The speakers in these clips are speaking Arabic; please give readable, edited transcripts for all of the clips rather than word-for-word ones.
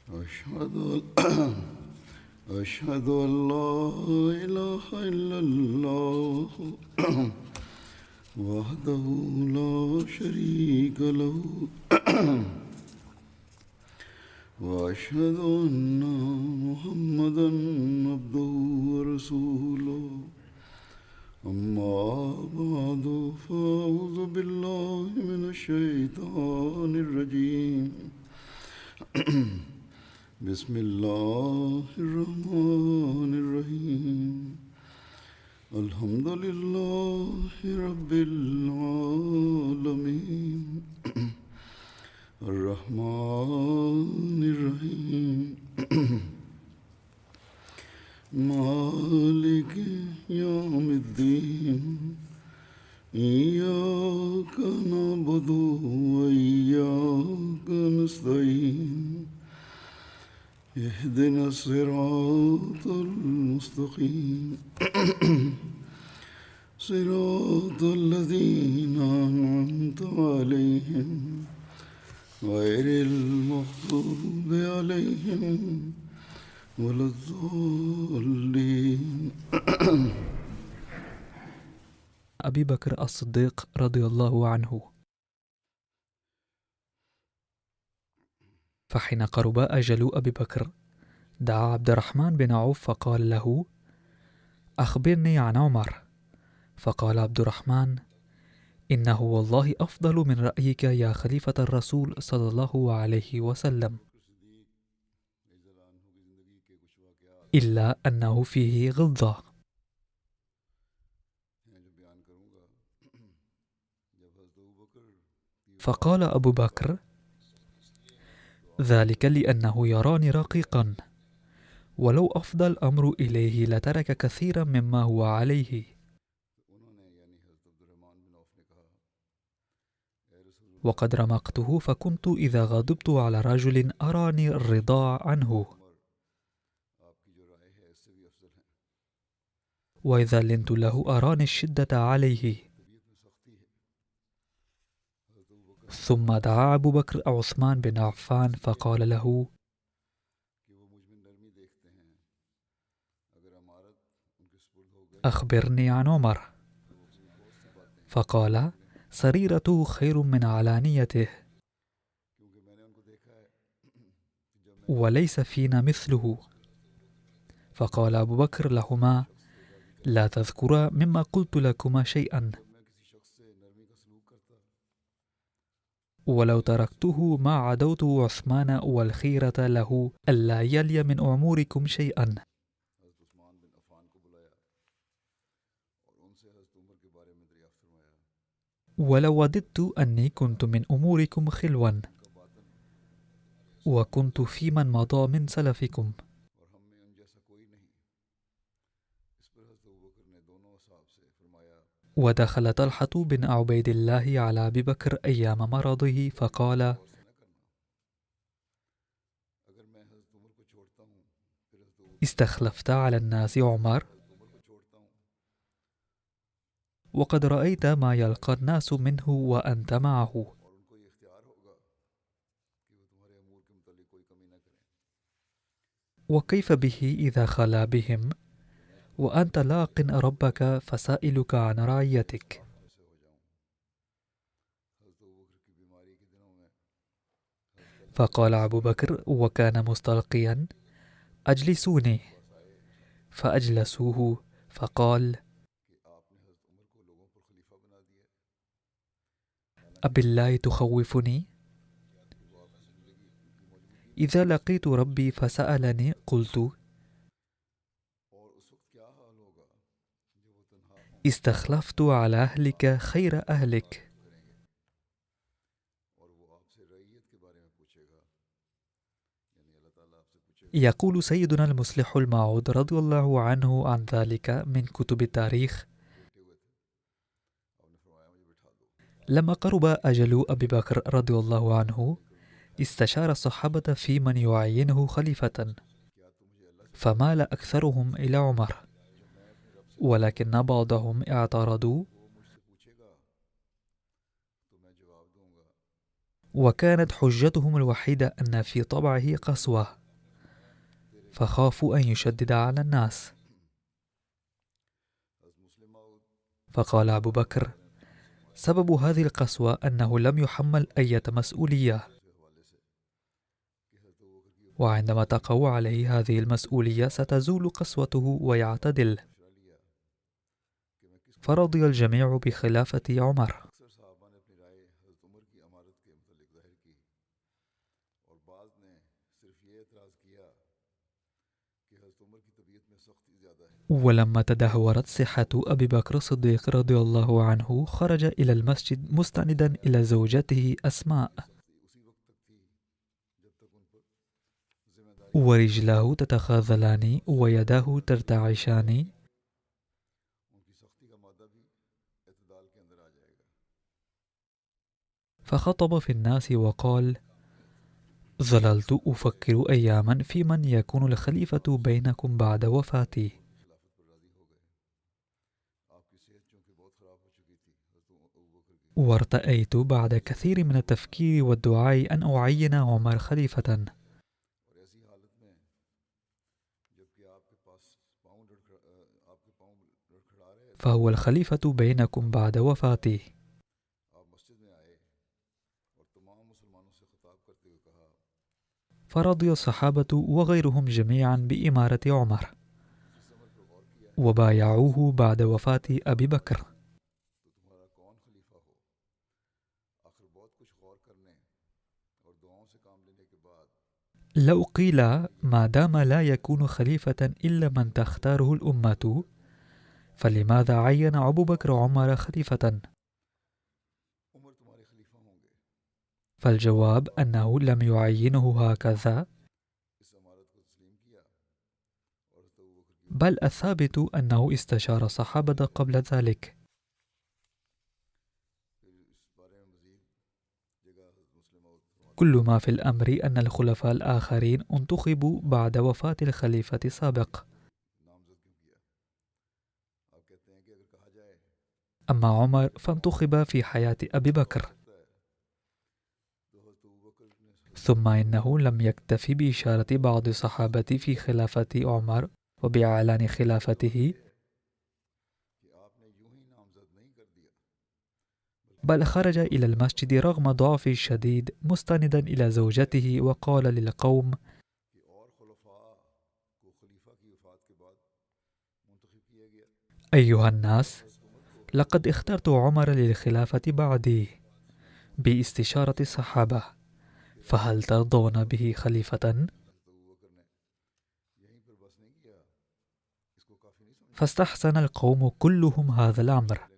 أشهد أشهد أن لا إله إلا الله وحده لا شريك له وأشهد أن محمدا عبده ورسوله أما بعد فأعوذ بالله من الشيطان الرجيم بسم الله الرحمن الرحيم الحمد لله رب العالمين الرحمن الرحيم مالك يوم الدين إياك نعبد وإياك نستعين اهدنا الصراط المستقيم صراط الذين أنعمت عليهم غير المغضوب عليهم ولا الضالين. أبي بكر الصديق رضي الله عنه. فحين قرب أجل أبي بكر دعا عبد الرحمن بن عوف فقال له: أخبرني عن عمر. فقال عبد الرحمن: إنه والله أفضل من رأيك يا خليفة الرسول صلى الله عليه وسلم، إلا أنه فيه غلظة. فقال أبو بكر: ذلك لأنه يراني رقيقا، ولو أفضى الأمر إليه لترك كثيرا مما هو عليه. وقد رمقته فكنت إذا غضبت على رجل أراني الرضا عنه، وإذا لنت له أراني الشدة عليه. ثم دعا أبو بكر عثمان بن عفان فقال له: أخبرني عن عمر. فقال: سريرته خير من علانيته، وليس فينا مثله. فقال أبو بكر لهما: لا تذكرا مما قلت لكما شيئا، ولو تركته ما عدوت عثمان والخيرة له ألا يلي من أموركم شيئا، ولو وددت أني كنت من أموركم خلوا، وكنت في من مضى من سلفكم. ودخل طلحة بن عبيد الله على أبي بكر أيام مرضه فقال: استخلفت على الناس عمر، وقد رأيت ما يلقى الناس منه وأنت معه، وكيف به إذا خلا بهم وأنت لاق ربك فسائلك عن رعيتك؟ فقال أبو بكر وكان مستلقيا: أجلسوني. فأجلسوه فقال: أبالله تخوفني؟ إذا لقيت ربي فسألني قلت: استخلفت على أهلك خير أهلك. يقول سيدنا المصلح الموعود رضي الله عنه عن ذلك من كتب التاريخ: لما قرب أجل أبي بكر رضي الله عنه استشار الصحابة في من يعينه خليفة، فمال أكثرهم إلى عمر، ولكن بعضهم اعترضوا وكانت حجتهم الوحيدة أن في طبعه قسوة، فخافوا أن يشدد على الناس. فقال أبو بكر: سبب هذه القسوة أنه لم يحمل أي مسؤولية، وعندما تقع عليه هذه المسؤولية ستزول قسوته ويعتدل. فرضي الجميع بخلافة عمر. ولما تدهورت صحة أبي بكر الصديق رضي الله عنه خرج إلى المسجد مستندا إلى زوجته أسماء، ورجلاه تتخاذلان ويداه ترتعشان. فخطب في الناس وقال: ظللت أفكر أياما في من يكون الخليفة بينكم بعد وفاتي، وارتأيت بعد كثير من التفكير والدعاء أن أعين عمر خليفة، فهو الخليفة بينكم بعد وفاتي. فرضي الصحابة وغيرهم جميعا بإمارة عمر، وبايعوه بعد وفاة أبي بكر. لو قيل ما دام لا يكون خليفة إلا من تختاره الأمة، فلماذا عين أبو بكر عمر خليفة؟ فالجواب أنه لم يعينه هكذا، بل الثابت أنه استشار الصحابة قبل ذلك. كل ما في الأمر أن الخلفاء الآخرين انتخبوا بعد وفاة الخليفة السابق، أما عمر فانتخب في حياة أبي بكر. ثم إنه لم يكتف بإشارة بعض الصحابة في خلافة عمر وبإعلان خلافته، بل خرج إلى المسجد رغم ضعفه الشديد مستندا إلى زوجته وقال للقوم: أيها الناس، لقد اخترت عمر للخلافة بعدي باستشارة الصحابة، فهل ترضون به خليفة؟ فاستحسن القوم كلهم هذا الأمر،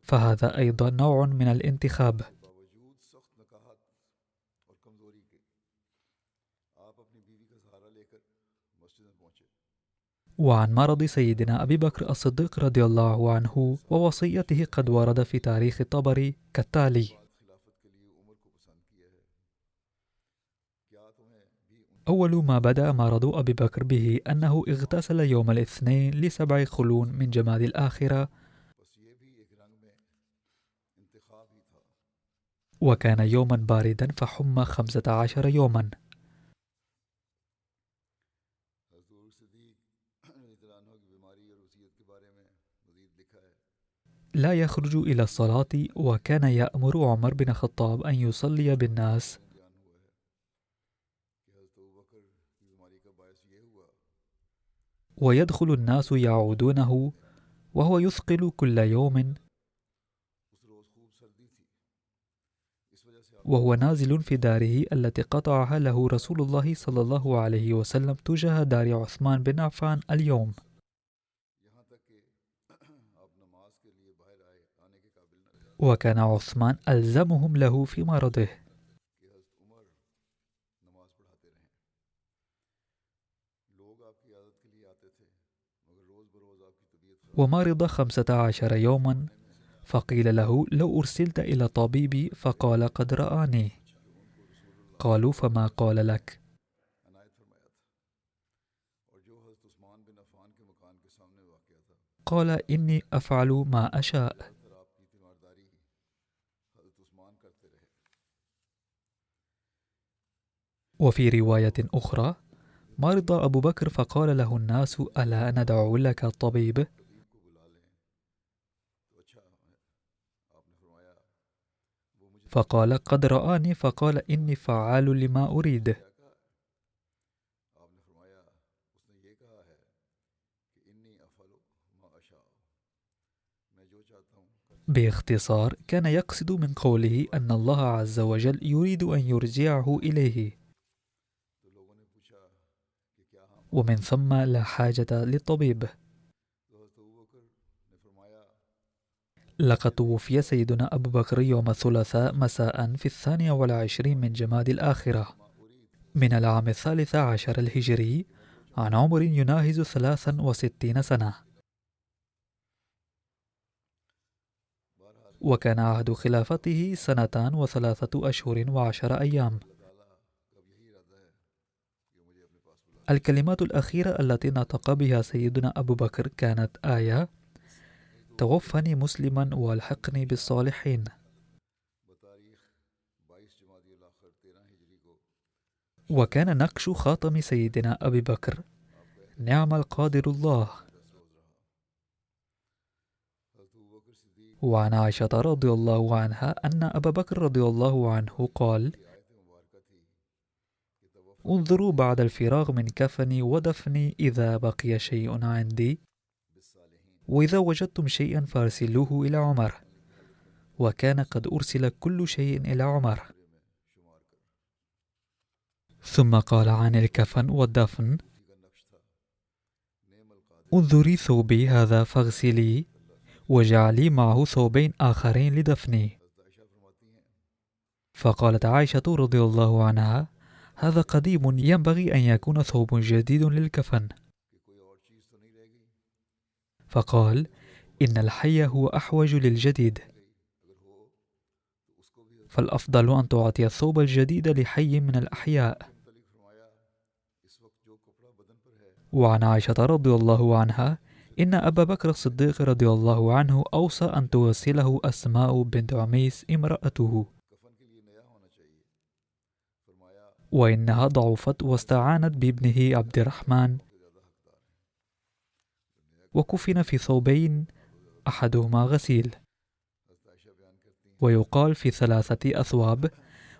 فهذا أيضا نوع من الانتخاب. وعن مرض سيدنا أبي بكر الصديق رضي الله عنه ووصيته قد ورد في تاريخ الطبري كالتالي: أول ما بدأ مرض أبي بكر به أنه اغتسل يوم الاثنين ل7 خلون من جماد الآخرة، وكان يوما باردا فحمى 15 يوما. لا يخرج إلى الصلاة، وكان يأمر عمر بن الخطاب أن يصلي بالناس، ويدخل الناس يعودونه وهو يثقل كل يوم، وهو نازل في داره التي قطعها له رسول الله صلى الله عليه وسلم تجاه دار عثمان بن عفان اليوم. وكان عثمان ألزمهم له في مرضه. ومرض 15 يوما، فقيل له: لو أرسلت إلى طبيب، فقال: قد رآني. قالوا: فما قال لك؟ قال: إني أفعل ما أشاء. وفي رواية أخرى: مرض أبو بكر فقال له الناس: ألا ندعو لك الطبيب؟ فقال: قد رآني فقال: إني فعال لما أريد. باختصار، كان يقصد من قوله أن الله عز وجل يريد أن يرجعه إليه، ومن ثم لا حاجة للطبيب. لقد توفي سيدنا أبو بكر يوم الثلاثاء مساء في 22 من جماد الآخرة من العام 13 الهجري، عن عمر يناهز 63 سنة. وكان عهد خلافته 2 و3 أشهر و10 أيام. الكلمات الأخيرة التي نطق بها سيدنا أبو بكر كانت آية: توفني مسلما والحقني بالصالحين. وكان نقش خاتم سيدنا أبي بكر: نعم القادر الله. وعن عائشة رضي الله عنها أن أبا بكر رضي الله عنه قال: انظروا بعد الفراغ من كفني ودفني إذا بقي شيء عندي، وإذا وجدتم شيئا فارسلوه إلى عمر. وكان قد أرسل كل شيء إلى عمر. ثم قال عن الكفن والدفن: انظري ثوبي هذا فاغسلي، وجعلي معه ثوبين آخرين لدفني. فقالت عائشة رضي الله عنها: هذا قديم، ينبغي أن يكون ثوب جديد للكفن. فقال: إن الحي هو أحوج للجديد، فالأفضل أن تعطي الثوب الجديد لحي من الأحياء. وعن عائشة رضي الله عنها إن أبا بكر الصديق رضي الله عنه أوصى أن توسله أسماء بنت عميس امرأته، وإنها ضعفت واستعانت بابنه عبد الرحمن، وكفن في ثوبين أحدهما غسيل، ويقال في 3 أثواب،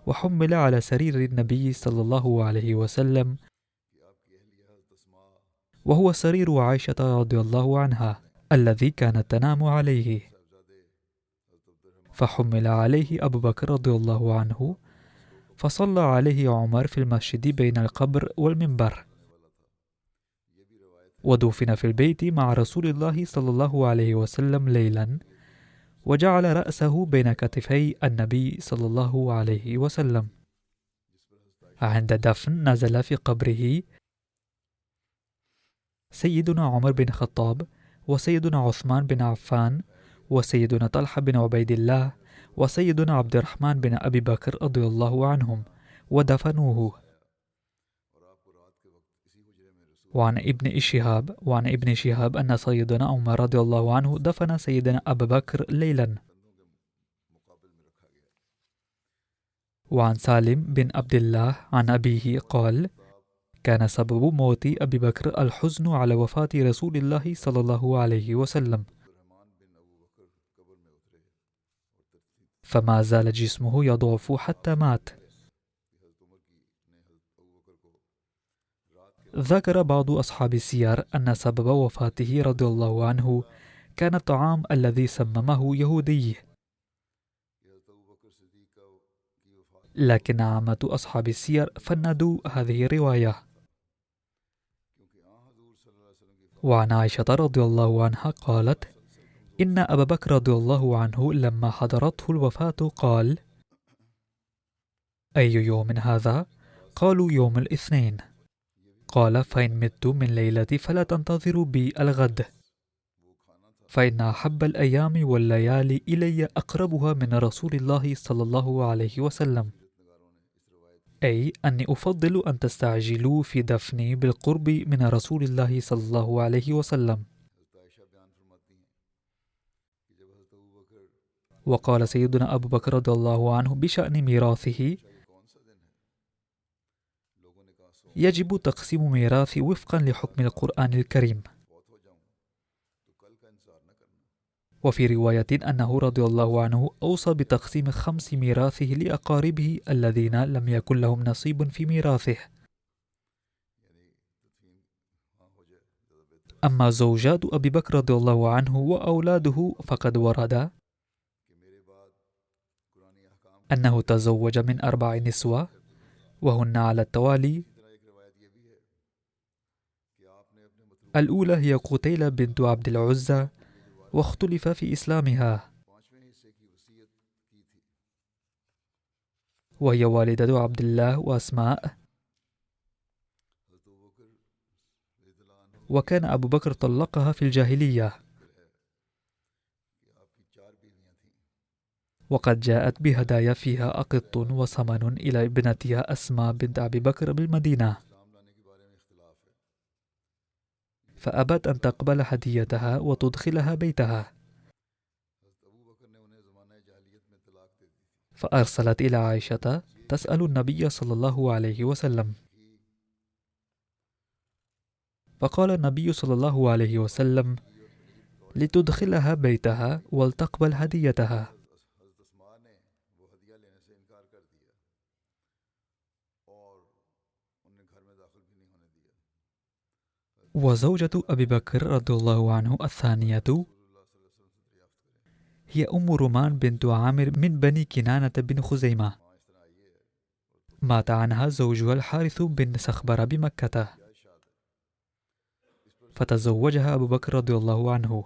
وحمل على سرير النبي صلى الله عليه وسلم، وهو سرير عائشة رضي الله عنها الذي كانت تنام عليه. فحمل عليه أبو بكر رضي الله عنه، فصلى عليه عمر في المسجد بين القبر والمنبر، ودفن في البيت مع رسول الله صلى الله عليه وسلم ليلا، وجعل رأسه بين كتفي النبي صلى الله عليه وسلم. عند دفن نزل في قبره سيدنا عمر بن الخطاب، وسيدنا عثمان بن عفان، وسيدنا طلحة بن عبيد الله، وسيدنا عبد الرحمن بن أبي بكر رضي الله عنهم، ودفنوه. وعن ابن شهاب أن سيدنا عمر رضي الله عنه دفن سيدنا أبا بكر ليلا. وعن سالم بن عبد الله عن أبيه قال: كان سبب موت أبي بكر الحزن على وفاة رسول الله صلى الله عليه وسلم، فما زال جسمه يضعف حتى مات. ذكر بعض أصحاب السير أن سبب وفاته رضي الله عنه كان الطعام الذي سممه يهودي، لكن عامة أصحاب السير فندوا هذه الرواية. وعن عائشة رضي الله عنها قالت: إن أبا بكر رضي الله عنه لما حضرته الوفاة قال: أي يوم هذا؟ قالوا: يوم الاثنين. قال: فإن مت من ليلتي فلا تنتظروا بي الغد، فإن أحب الأيام والليالي إلي أقربها من رسول الله صلى الله عليه وسلم، أي أني أفضل أن تستعجلوا في دفني بالقرب من رسول الله صلى الله عليه وسلم. وقال سيدنا أبو بكر رضي الله عنه بشأن ميراثه: يجب تقسيم ميراثي وفقا لحكم القرآن الكريم. وفي رواية أنه رضي الله عنه أوصى بتقسيم 5 ميراثه لأقاربه الذين لم يكن لهم نصيب في ميراثه. أما زوجات أبي بكر رضي الله عنه وأولاده فقد ورد أنه تزوج من 4 نسوة، وهن على التوالي: الأولى هي قتيلة بنت عبد العزى، واختلف في إسلامها، وهي والدة عبد الله وأسماء. وكان أبو بكر طلقها في الجاهلية، وقد جاءت بهدايا فيها أقط وسمن إلى ابنتها أسماء بنت أبي بكر بالمدينة، فأبت أن تقبل هديتها وتدخلها بيتها، فأرسلت إلى عائشة تسأل النبي صلى الله عليه وسلم، فقال النبي صلى الله عليه وسلم: لتدخلها بيتها ولتقبل هديتها. وزوجة أبي بكر رضي الله عنه الثانية هي أم رومان بنت عامر من بني كنانة بن خزيمة، مات عنها زوجها الحارث بن سخبر بمكة، فتزوجها أبو بكر رضي الله عنه.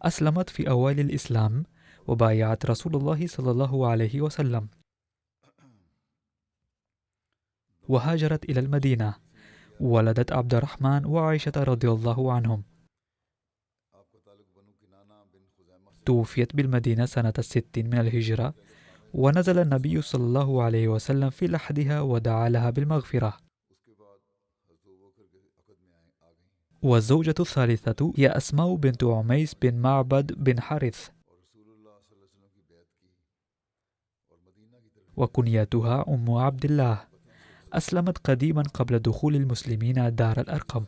أسلمت في أوائل الإسلام، وبايعت رسول الله صلى الله عليه وسلم، وهاجرت إلى المدينة، ولدت عبد الرحمن وعائشة رضي الله عنهم. توفيت بالمدينة سنة 60 من الهجرة، ونزل النبي صلى الله عليه وسلم في لحدها ودعا لها بالمغفرة. والزوجة الثالثة هي أسماء بنت عميس بن معبد بن حارث، وكنيتها أم عبد الله. أسلمت قديما قبل دخول المسلمين دار الأرقم،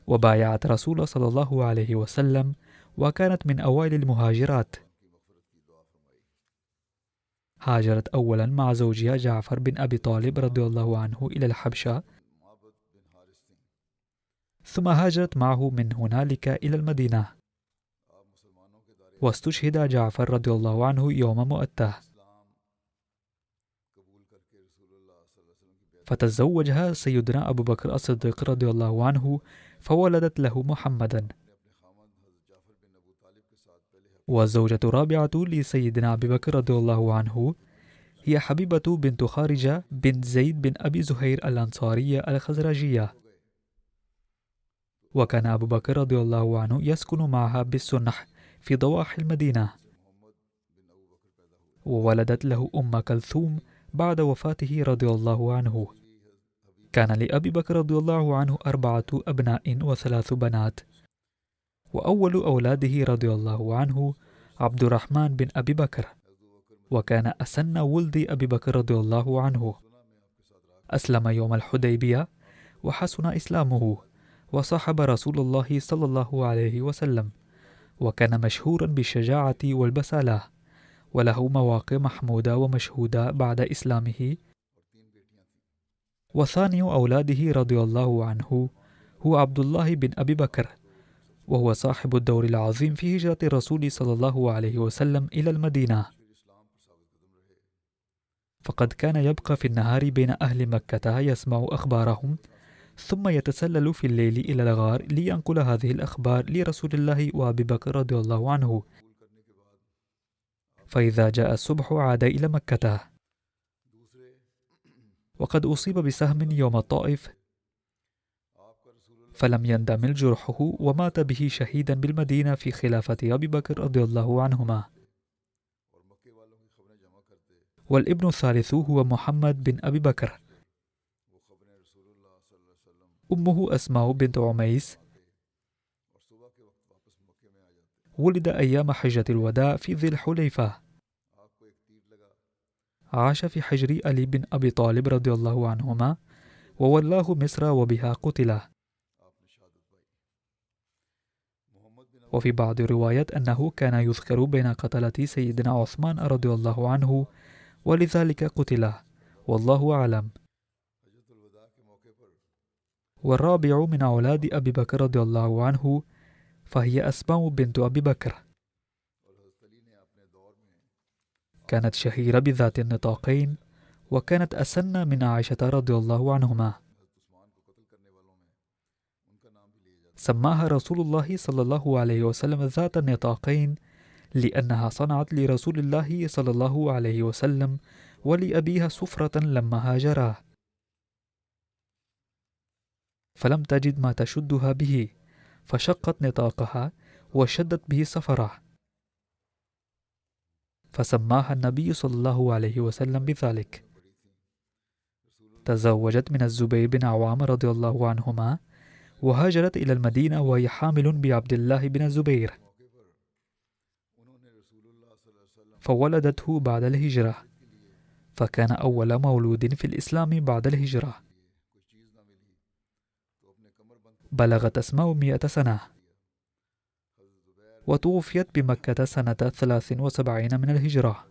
وبايعت رسول صلى الله عليه وسلم، وكانت من أوائل المهاجرات. هاجرت أولا مع زوجها جعفر بن أبي طالب رضي الله عنه إلى الحبشة، ثم هاجرت معه من هنالك إلى المدينة، واستشهد جعفر رضي الله عنه يوم مؤتة، فتزوجها سيدنا أبو بكر الصديق رضي الله عنه، فولدت له محمدا. والزوجة الرابعة لسيدنا أبي بكر رضي الله عنه هي حبيبة بنت خارجة بنت زيد بن أبي زهير الأنصارية الخزرجية، وكان أبو بكر رضي الله عنه يسكن معها بالسنح في ضواحي المدينة، وولدت له أم كلثوم بعد وفاته رضي الله عنه. كان لأبي بكر رضي الله عنه 4 أبناء و3 بنات، وأول أولاده رضي الله عنه عبد الرحمن بن أبي بكر، وكان أسن ولد أبي بكر رضي الله عنه. أسلم يوم الحديبية، وحسن إسلامه، وصاحب رسول الله صلى الله عليه وسلم، وكان مشهورا بالشجاعة والبسالة، وله مواقع محمودة ومشهودة بعد إسلامه. وثاني أولاده رضي الله عنه هو عبد الله بن أبي بكر، وهو صاحب الدور العظيم في هجرة الرسول صلى الله عليه وسلم إلى المدينة، فقد كان يبقى في النهار بين أهل مكة يسمع أخبارهم، ثم يتسلل في الليل إلى الغار لينقل هذه الأخبار لرسول الله وأبي بكر رضي الله عنه. فإذا جاء الصبح عاد إلى مكة. وقد أصيب بسهم يوم الطائف، فلم يندمل جرحه، ومات به شهيدا بالمدينة في خلافة أبي بكر رضي الله عنهما. والابن الثالث هو محمد بن أبي بكر، أمه أسماء بنت عميس، ولد أيام حجة الوداع في ذي الحليفة، عاش في حجر علي بن أبي طالب رضي الله عنهما وولاه مصر وبها قتل. وفي بعض الروايات أنه كان يذكر بين قتلة سيدنا عثمان رضي الله عنه ولذلك قتل، والله أعلم. والرابع من أولاد أبي بكر رضي الله عنه فهي أسماء بنت أبي بكر، كانت شهيرة بذات النطاقين، وكانت أسن من عائشة رضي الله عنهما. سماها رسول الله صلى الله عليه وسلم ذات النطاقين لأنها صنعت لرسول الله صلى الله عليه وسلم ولأبيها سفرة لما هاجرا، فلم تجد ما تشدها به فشقت نطاقها وشدت به سفرة، فسماها النبي صلى الله عليه وسلم بذلك. تزوجت من الزبير بن عوام رضي الله عنهما، وهاجرت إلى المدينة وهي حامل بعبد الله بن الزبير، فولدته بعد الهجرة، فكان أول مولود في الإسلام بعد الهجرة. بلغت أسماء 100 سنة، وتوفيت بمكة سنة 73 من الهجرة.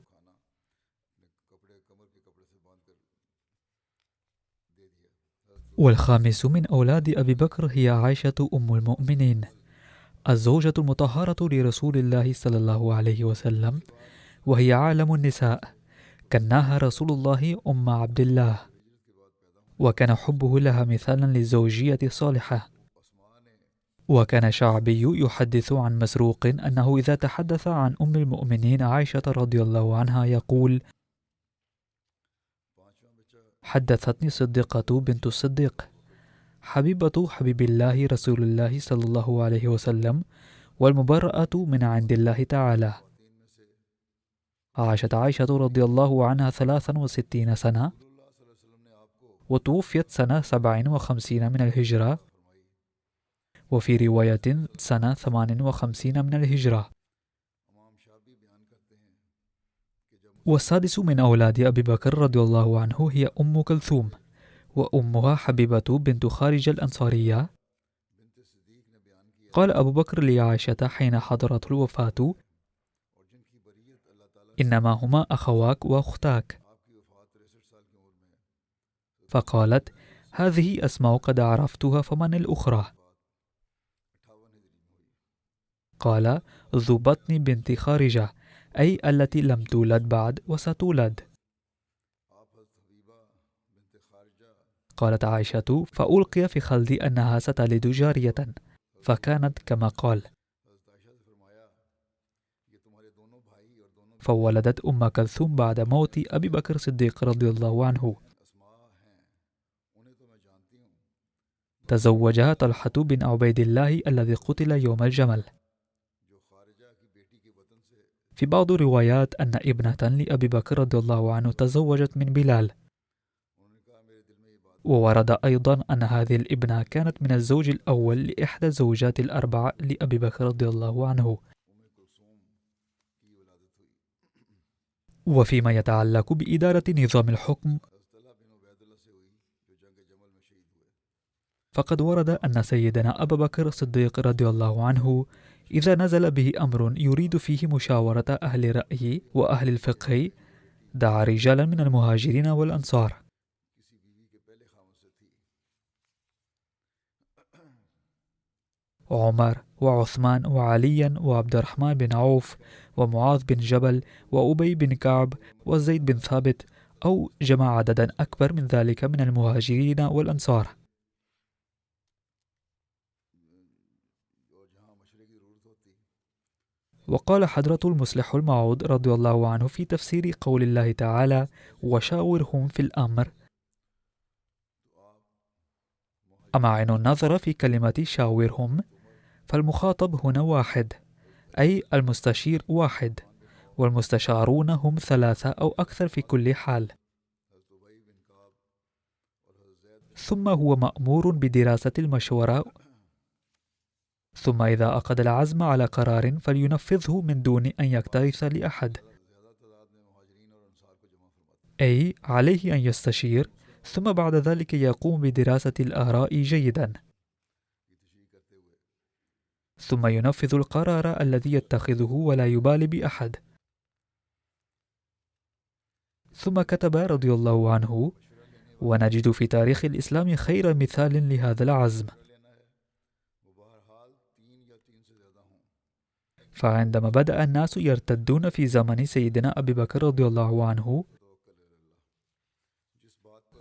والخامس من أولاد أبي بكر هي عائشة أم المؤمنين، الزوجة المطهرة لرسول الله صلى الله عليه وسلم، وهي عالم النساء، كناها رسول الله أم عبد الله، وكان حبه لها مثالا للزوجية الصالحة. وكان شعبي يحدث عن مسروق أنه إذا تحدث عن أم المؤمنين عائشة رضي الله عنها يقول: حدثتني صديقة بنت الصديق، حبيبة حبيب الله رسول الله صلى الله عليه وسلم، والمبرأة من عند الله تعالى. عاشت عائشة رضي الله عنها 63 سنة، وتوفيت سنة 57 من الهجرة، وفي رواية سنة 58 من الهجرة. والسادس من أولاد أبي بكر رضي الله عنه هي أم كلثوم، وأمها حبيبة بنت خارج الأنصارية. قال أبو بكر لعائشة حين حضرت الوفاة: إنما هما أخواك وأختاك. فقالت: هذه أسماء قد عرفتها، فمن الأخرى؟ قال: ذو بطن بنت خارجة، أي التي لم تولد بعد وستولد. قالت عائشة: فألقي في خلدي أنها ستلد جارية، فكانت كما قال، فولدت أم كلثوم بعد موت أبي بكر الصديق رضي الله عنه. تزوجها طلحة بن عبيد الله الذي قتل يوم الجمل. في بعض الروايات أن ابنة لأبي بكر رضي الله عنه تزوجت من بلال، وورد أيضا أن هذه الابنة كانت من الزوج الأول لإحدى الزوجات الأربع لأبي بكر رضي الله عنه. وفيما يتعلق بإدارة نظام الحكم، فقد ورد أن سيدنا أبا بكر الصديق رضي الله عنه إذا نزل به أمر يريد فيه مشاورة أهل الرأي وأهل الفقه دعا رجالا من المهاجرين والأنصار. عمر وعثمان وعليا وعبد الرحمن بن عوف ومعاذ بن جبل وأبي بن كعب وزيد بن ثابت، أو جمع عددا أكبر من ذلك من المهاجرين والأنصار. وقال حضرة المصلح الموعود رضي الله عنه في تفسير قول الله تعالى: وشاورهم في الأمر: أمعن النظر في كلمة شاورهم، فالمخاطب هنا واحد، أي المستشير واحد، والمستشارون هم 3 أو أكثر في كل حال. ثم هو مأمور بدراسة المشورة، ثم إذا أخذ العزم على قرار فلينفذه من دون أن يكترث لأحد. أي عليه أن يستشير، ثم بعد ذلك يقوم بدراسة الآراء جيدا، ثم ينفذ القرار الذي يتخذه ولا يبالي بأحد. ثم كتب رضي الله عنه: ونجد في تاريخ الإسلام خير مثال لهذا العزم. فعندما بدأ الناس يرتدون في زمن سيدنا أبي بكر رضي الله عنه،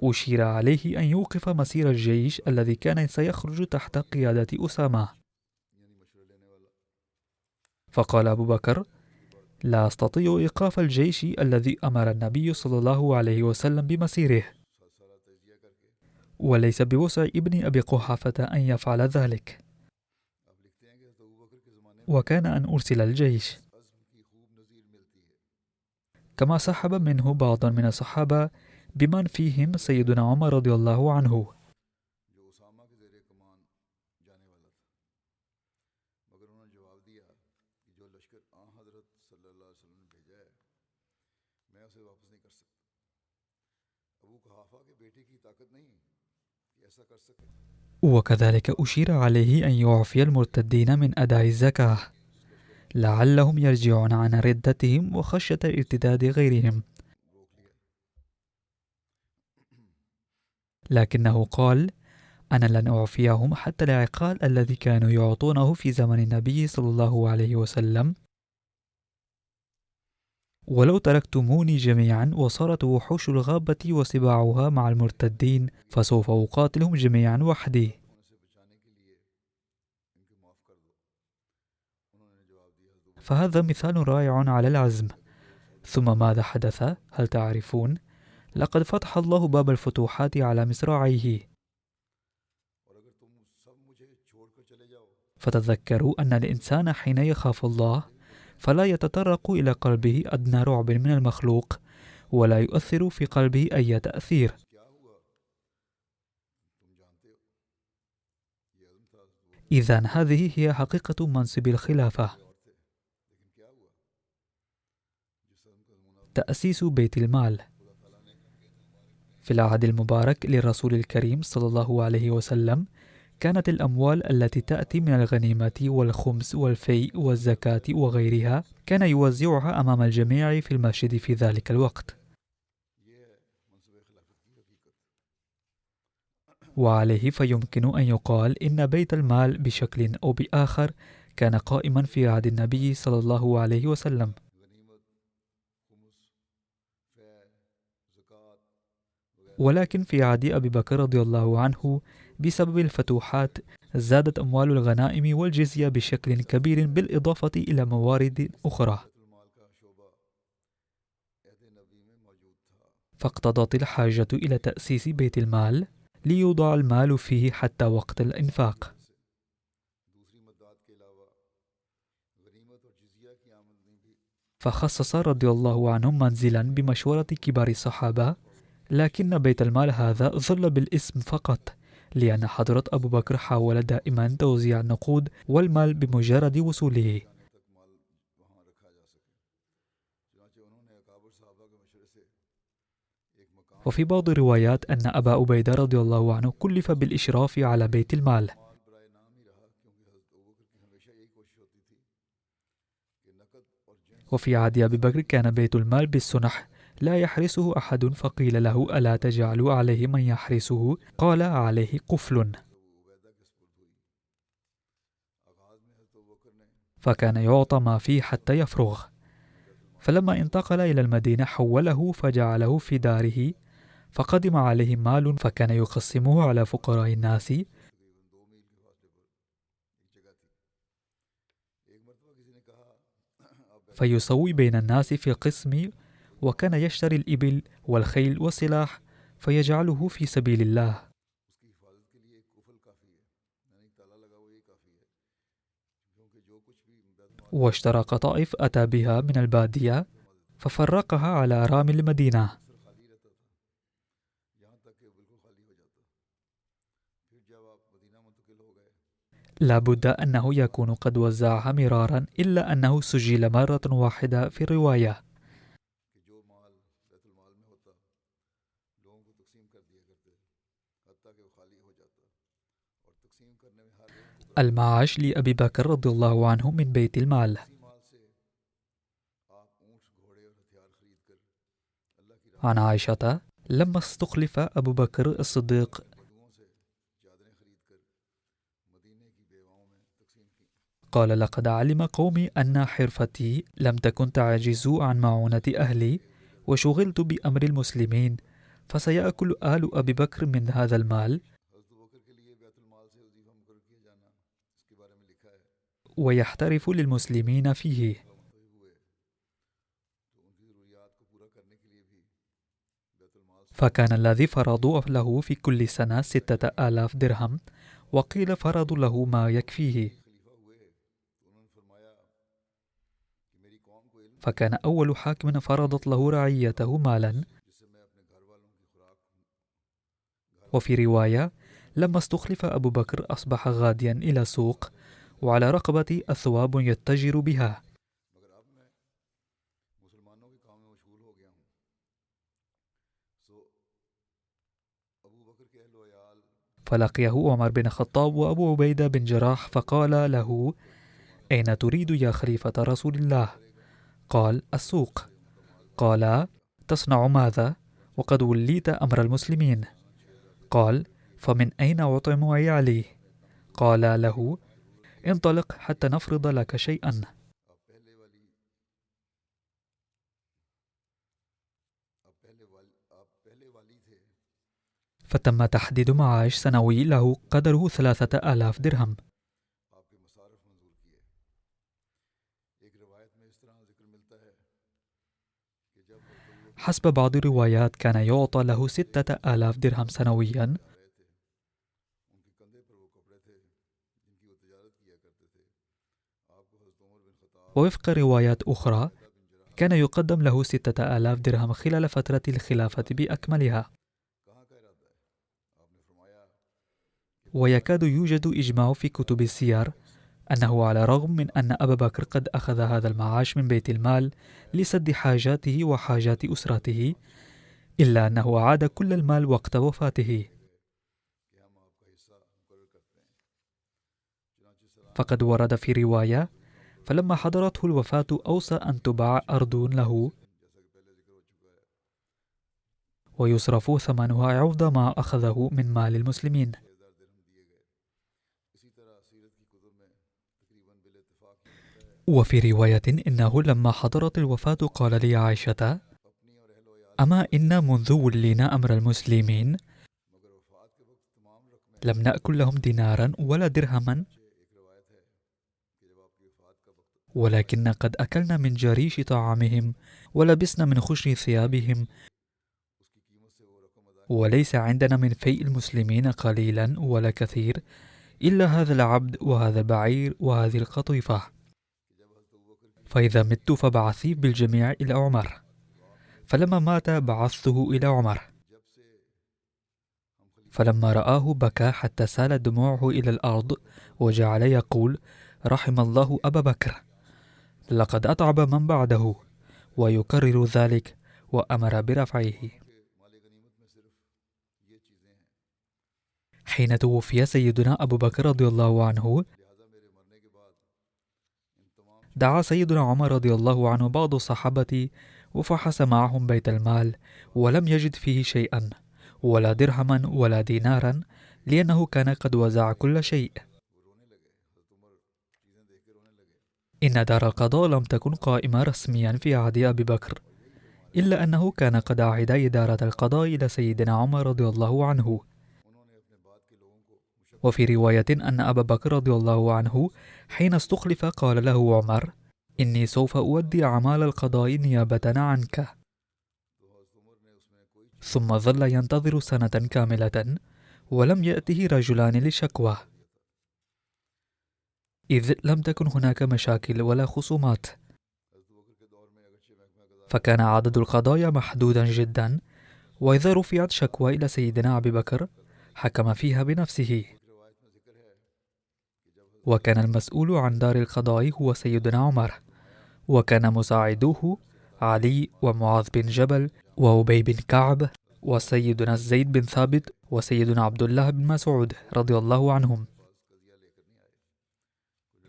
أشير عليه أن يوقف مسير الجيش الذي كان سيخرج تحت قيادة أسامة. فقال أبو بكر: لا أستطيع إيقاف الجيش الذي أمر النبي صلى الله عليه وسلم بمسيره، وليس بوسع ابن أبي قحافة أن يفعل ذلك، وكان أن أرسل الجيش. كما سحب منه بعضا من الصحابة بمن فيهم سيدنا عمر رضي الله عنه. وكذلك أشير عليه أن يعفي المرتدين من أداء الزكاة لعلهم يرجعون عن ردتهم وخشية ارتداد غيرهم، لكنه قال: أنا لن أعفيهم حتى العقال الذي كانوا يعطونه في زمن النبي صلى الله عليه وسلم، ولو تركتموني جميعا وصارت وحوش الغابة وسباعها مع المرتدين فسوف أقاتلهم جميعا وحدي. فهذا مثال رائع على العزم. ثم ماذا حدث؟ هل تعرفون؟ لقد فتح الله باب الفتوحات على مصراعيه. فتذكروا أن الإنسان حين يخاف الله فلا يتطرق إلى قلبه أدنى رعب من المخلوق، ولا يؤثر في قلبه أي تأثير. إذن هذه هي حقيقة منصب الخلافة. تأسيس بيت المال. في العهد المبارك للرسول الكريم صلى الله عليه وسلم كانت الأموال التي تأتي من الغنيمة والخمس والفيء والزكاة وغيرها كان يوزعها أمام الجميع في المسجد في ذلك الوقت. وعليه فيمكن أن يقال إن بيت المال بشكل أو بآخر كان قائما في عهد النبي صلى الله عليه وسلم. ولكن في عهد أبي بكر رضي الله عنه بسبب الفتوحات زادت أموال الغنائم والجزية بشكل كبير بالإضافة إلى موارد أخرى، فاقتضت الحاجة إلى تأسيس بيت المال ليوضع المال فيه حتى وقت الإنفاق. فخصص رضي الله عنهم منزلا بمشورة كبار الصحابة، لكن بيت المال هذا ظل بالاسم فقط، لأن حضرة أبو بكر حاول دائما توزيع النقود والمال بمجرد وصوله. وفي بعض الروايات أن أبا عبيدة رضي الله عنه كلف بالإشراف على بيت المال. وفي عهد أبي بكر كان بيت المال بالسنح لا يحرسه أحد، فقيل له: ألا تجعل عليه من يحرسه؟ قال: عليه قفل. فكان يعطى ما فيه حتى يفرغ. فلما انتقل إلى المدينة حوله فجعله في داره، فقدم عليه مال فكان يقسمه على فقراء الناس، فيسوي بين الناس في قسم، وكان يشتري الإبل والخيل والسلاح فيجعله في سبيل الله. واشترى قطائف أتى بها من البادية ففرقها على أرامل المدينة. لا بد أنه يكون قد وزعها مرارا، إلا أنه سجل مرة واحدة في الرواية. المعاش لأبي بكر رضي الله عنه من بيت المال. عن عائشة لما استخلف أبو بكر الصديق قال: لقد علم قومي أن حرفتي لم تكن تعجز عن معونة أهلي، وشغلت بأمر المسلمين، فسيأكل آل أبي بكر من هذا المال ويحترف للمسلمين فيه. فكان الذي فرضوا له في كل سنة 6000 درهم، وقيل فرضوا له ما يكفيه. فكان أول حاكم فرضت له رعيته مالا. وفي رواية: لما استخلف أبو بكر أصبح غاديا إلى سوق، وعلى رقبتي أثواب يتجر بها. فلقيه عمر بن الخطاب وأبو عبيدة بن جراح فقال له: أين تريد يا خليفة رسول الله؟ قال: السوق. قال: تصنع ماذا وقد وليت أمر المسلمين؟ قال: فمن أين أطعم عيالي؟ قال له: انطلق حتى نفرض لك شيئا. فتم تحديد معاش سنوي له قدره 3000 درهم. حسب بعض الروايات كان يعطى له 6000 درهم سنويا. ووفق روايات أخرى كان يقدم له 6000 درهم خلال فترة الخلافة بأكملها. ويكاد يوجد إجماع في كتب السير أنه على الرغم من أن أبا بكر قد أخذ هذا المعاش من بيت المال لسد حاجاته وحاجات أسرته، إلا أنه عاد كل المال وقت وفاته. فقد ورد في رواية: فلما حضرته الوفاة أوصى أن تباع أرض له ويصرف ثمنها عوض ما أخذه من مال المسلمين. وفي رواية إنه لما حضرت الوفاة قال لي عائشة: أما إن منذ ولينا أمر المسلمين لم نأكل لهم دينارا ولا درهما، ولكن قد أكلنا من جريش طعامهم ولبسنا من خشن ثيابهم، وليس عندنا من فيء المسلمين قليلا ولا كثير إلا هذا العبد وهذا البعير وهذه القطيفة. فإذا مت فبعثي بالجميع إلى عمر. فلما مات بعثته إلى عمر، فلما رآه بكى حتى سالت دموعه إلى الأرض، وجعل يقول: رحم الله أبا بكر، لقد أتعب من بعده، ويكرر ذلك وأمر برفعه. حين توفي سيدنا أبو بكر رضي الله عنه، دعا سيدنا عمر رضي الله عنه بعض الصحابة وفحص معهم بيت المال، ولم يجد فيه شيئا، ولا درهما ولا دينارا، لأنه كان قد وزع كل شيء. إن دار القضاء لم تكن قائمة رسميا في عهد أبي بكر، إلا أنه كان قد عهد إدارة القضاء إلى سيدنا عمر رضي الله عنه. وفي رواية أن أبا بكر رضي الله عنه حين استخلف قال له عمر: إني سوف أودي أعمال القضاء نيابة عنك. ثم ظل ينتظر سنة كاملة ولم يأته رجلان لشكوى، إذ لم تكن هناك مشاكل ولا خصومات، فكان عدد القضايا محدودا جدا، وإذا رفعت شكوى إلى سيدنا أبي بكر حكم فيها بنفسه. وكان المسؤول عن دار القضاء هو سيدنا عمر، وكان مساعدوه علي ومعاذ بن جبل وأبي بن كعب وسيدنا زيد بن ثابت وسيدنا عبد الله بن مسعود رضي الله عنهم.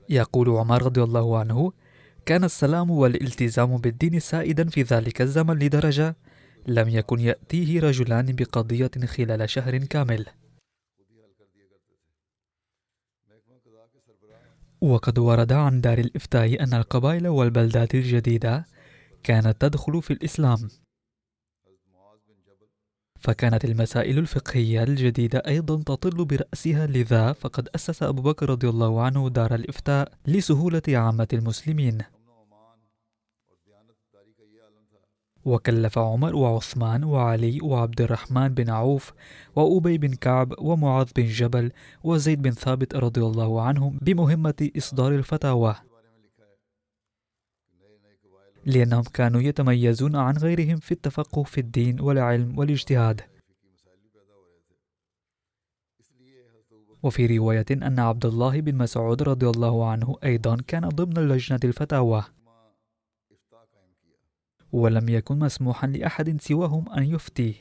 يقول عمر رضي الله عنه: كان السلام والالتزام بالدين سائدا في ذلك الزمن لدرجة لم يكن يأتيه رجلان بقضية خلال شهر كامل. وقد ورد عن دار الإفتاء أن القبائل والبلدات الجديدة كانت تدخل في الإسلام، فكانت المسائل الفقهية الجديدة أيضا تطل برأسها، لذا فقد أسس أبو بكر رضي الله عنه دار الإفتاء لسهولة عامة المسلمين. وكلف عمر وعثمان وعلي وعبد الرحمن بن عوف وأبي بن كعب ومعاذ بن جبل وزيد بن ثابت رضي الله عنهم بمهمة إصدار الفتاوى، لأنهم كانوا يتميزون عن غيرهم في التفقه في الدين والعلم والاجتهاد. وفي رواية أن عبد الله بن مسعود رضي الله عنه أيضا كان ضمن لجنة الفتاوى، ولم يكن مسموحا لأحد سواهم أن يفتي.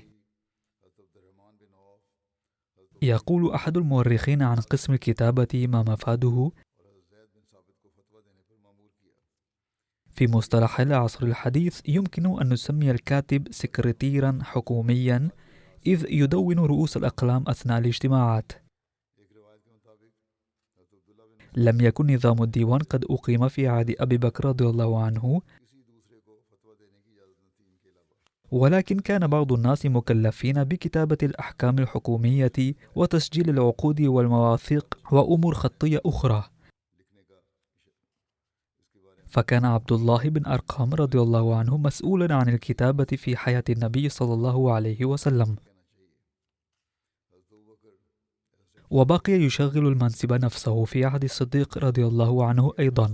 يقول أحد المؤرخين عن قسم الكتابة ما مفاده في مصطلح العصر الحديث: يمكن أن نسمي الكاتب سكرتيرا حكوميا، إذ يدون رؤوس الأقلام أثناء الاجتماعات. لم يكن نظام الديوان قد أقيم في عهد أبي بكر رضي الله عنه، ولكن كان بعض الناس مكلفين بكتابة الأحكام الحكومية وتسجيل العقود والمواثيق وأمور خطية أخرى. فكان عبد الله بن أرقم رضي الله عنه مسؤولا عن الكتابة في حياة النبي صلى الله عليه وسلم، وبقي يشغل المنصب نفسه في عهد الصديق رضي الله عنه أيضا.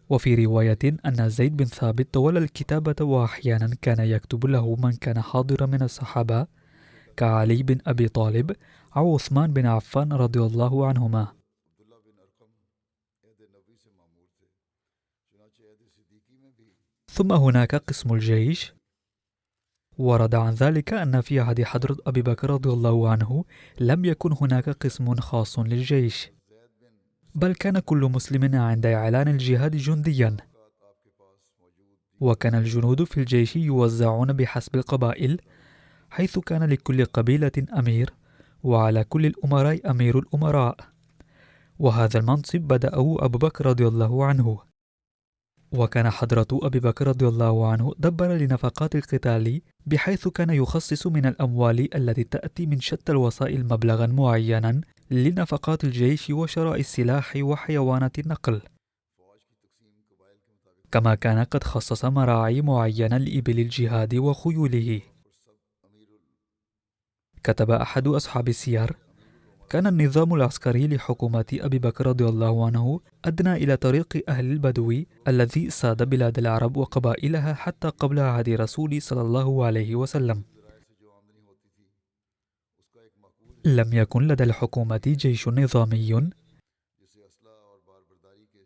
وفي رواية أن زيد بن ثابت تولى الكتابة، وأحيانا كان يكتب له من كان حاضرا من الصحابة كعلي بن أبي طالب أو عثمان بن عفان رضي الله عنهما. ثم هناك قسم الجيش. ورد عن ذلك أن في عهد حضرة أبي بكر رضي الله عنه لم يكن هناك قسم خاص للجيش، بل كان كل مسلم عند إعلان الجهاد جنديا، وكان الجنود في الجيش يوزعون بحسب القبائل، حيث كان لكل قبيلة أمير، وعلى كل الأمراء أمير الأمراء، وهذا المنصب بدأه أبو بكر رضي الله عنه. وكان حضرة أبي بكر رضي الله عنه دبر لنفقات القتال، بحيث كان يخصص من الأموال التي تأتي من شتى الوسائل مبلغا معينا لنفقات الجيش وشراء السلاح وحيوانات النقل، كما كان قد خصص مراعي معينة لإبل الجهاد وخيوله. كتب أحد أصحاب السير: كان النظام العسكري لحكومة أبي بكر رضي الله عنه أدنى إلى طريق أهل البدو الذي ساد بلاد العرب وقبائلها حتى قبل عهد رسول صلى الله عليه وسلم. لم يكن لدى الحكومة جيش نظامي،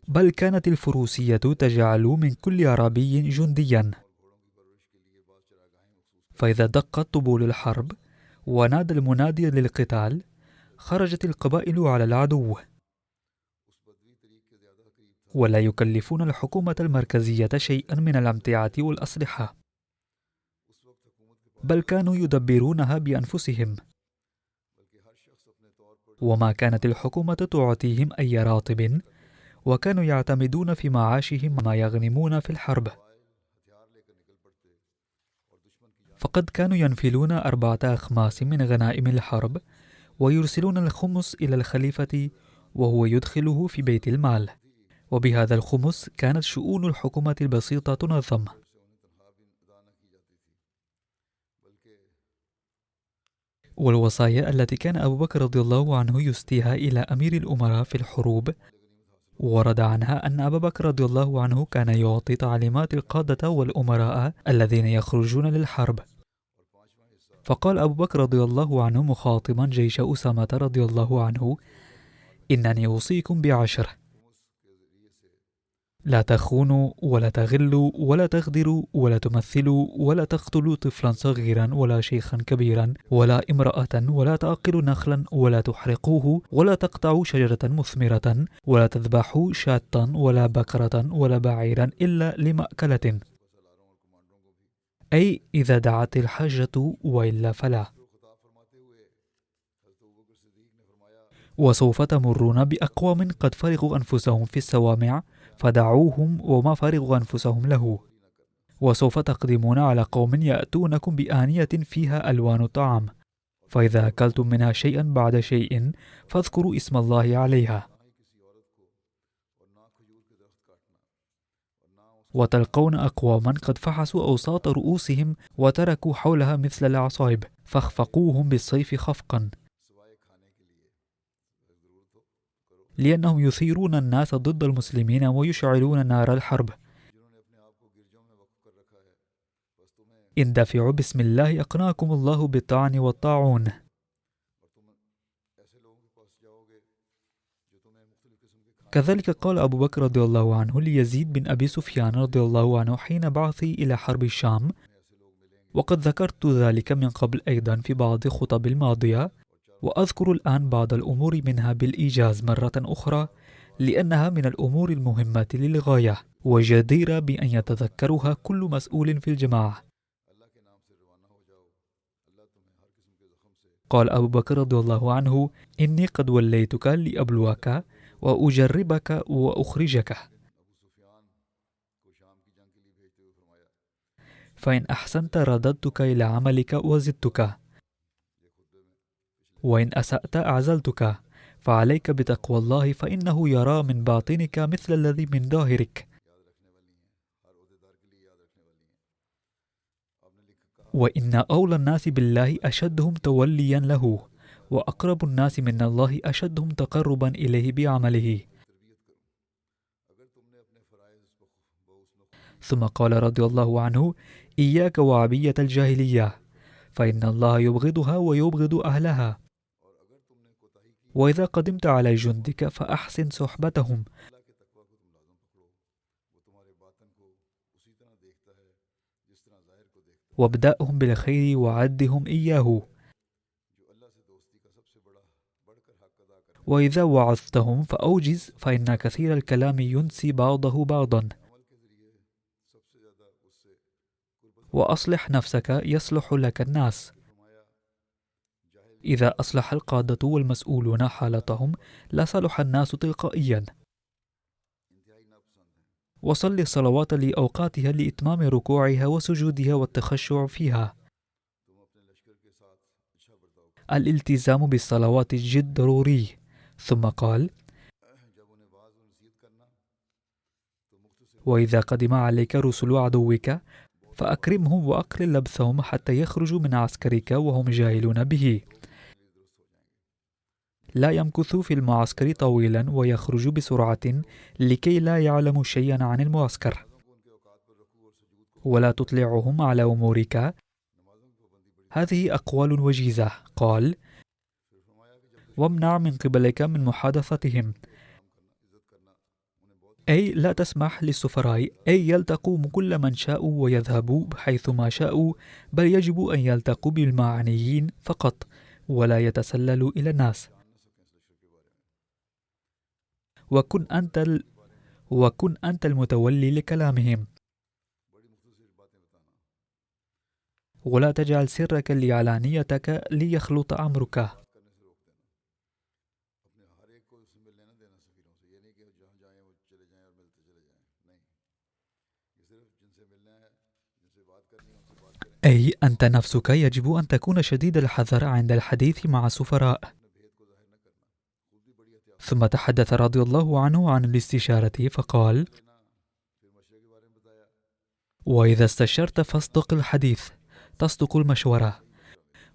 بل كانت الفروسية تجعل من كل عربي جنديا، فإذا دقت طبول الحرب ونادى المنادي للقتال خرجت القبائل على العدو، ولا يكلفون الحكومة المركزية شيئا من الأمتعة والأسلحة، بل كانوا يدبرونها بأنفسهم، وما كانت الحكومة تعطيهم أي راتب، وكانوا يعتمدون في معاشهم ما يغنمون في الحرب. فقد كانوا ينفلون 4 أخماس من غنائم الحرب، ويرسلون الخمس إلى الخليفة وهو يدخله في بيت المال، وبهذا الخمس كانت شؤون الحكومة البسيطة تنظم. والوصايا التي كان أبو بكر رضي الله عنه يسديها إلى أمير الأمراء في الحروب، ورد عنها أن أبا بكر رضي الله عنه كان يعطي تعليمات القادة والأمراء الذين يخرجون للحرب. فقال أبو بكر رضي الله عنه مخاطبا جيش أسامة رضي الله عنه: إنني أوصيكم ب10: لا تخونوا ولا تغلوا ولا تغدروا ولا تمثلوا ولا تقتلوا طفلا صغيرا ولا شيخا كبيرا ولا امرأة ولا تعقلوا نخلا ولا تحرقوه ولا تقطعوا شجرة مثمرة ولا تذبحوا شاة ولا بقرة ولا بعيرا إلا لمأكلة، أي إذا دعت الحاجة وإلا فلا. وسوف تمرون بأقوام قد فرغوا أنفسهم في السوامع فدعوهم وما فرغوا أنفسهم له، وسوف تقدمون على قوم يأتونكم بآنية فيها ألوان الطعام، فإذا أكلتم منها شيئا بعد شيء فاذكروا اسم الله عليها. وتلقون أقواما قد فحصوا أوساط رؤوسهم وتركوا حولها مثل الأعصاب فاخفقوهم بالسيف خفقا، لأنهم يثيرون الناس ضد المسلمين ويشعلون نار الحرب. اندفعوا بسم الله أقناكم الله بالطعن والطاعون. كذلك قال أبو بكر رضي الله عنه ليزيد بن أبي سفيان رضي الله عنه حين بعثي إلى حرب الشام، وقد ذكرت ذلك من قبل أيضا في بعض خطب الماضية، وأذكر الآن بعض الأمور منها بالإيجاز مرة أخرى لأنها من الأمور المهمة للغاية وجديرة بأن يتذكرها كل مسؤول في الجماعة. قال أبو بكر رضي الله عنه: إني قد وليتك لأبلوك وأجربك وأخرجك، فإن أحسنت رددتك إلى عملك وزدتك، وإن أسأت أعزلتك، فعليك بتقوى الله فإنه يرى من باطنك مثل الذي من ظاهرك. وإن أولى الناس بالله أشدهم توليا له، وأقرب الناس من الله أشدهم تقربا إليه بعمله. ثم قال رضي الله عنه: إياك وعبية الجاهلية، فإن الله يبغضها ويبغض أهلها. وإذا قدمت على جندك فأحسن صحبتهم، وابدأهم بالخير وعدهم إياه. وإذا وعظتهم فأوجز، فإن كثير الكلام ينسي بعضه بعضا. وأصلح نفسك يصلح لك الناس. إذا أصلح القادة والمسؤولون حالتهم لصلح الناس تلقائيا. وصل الصلوات لأوقاتها لإتمام ركوعها وسجودها والتخشع فيها. الالتزام بالصلوات جد ضروري. ثم قال: وإذا قدم عليك رسل عدوك فأكرمهم وأقلل لبثهم حتى يخرجوا من عسكرك وهم جاهلون به، لا يمكثوا في المعسكر طويلا ويخرجوا بسرعة لكي لا يعلموا شيئا عن المعسكر، ولا تطلعهم على أمورك. هذه أقوال وجيزة. قال: وامنع من قبلك من محادثتهم، أي لا تسمح للسفراء أي يلتقوا كل من شاءوا ويذهبوا حيث ما شاءوا، بل يجب أن يلتقوا بالمعنيين فقط ولا يتسللوا إلى الناس. وكن أنت المتولي لكلامهم، ولا تجعل سرك لعلانيتك ليخلط أمرك. أي أنت نفسك يجب أن تكون شديد الحذر عند الحديث مع السفراء. ثم تحدث رضي الله عنه عن الاستشارة فقال: وإذا استشرت فاصدق الحديث، تصدق المشورة،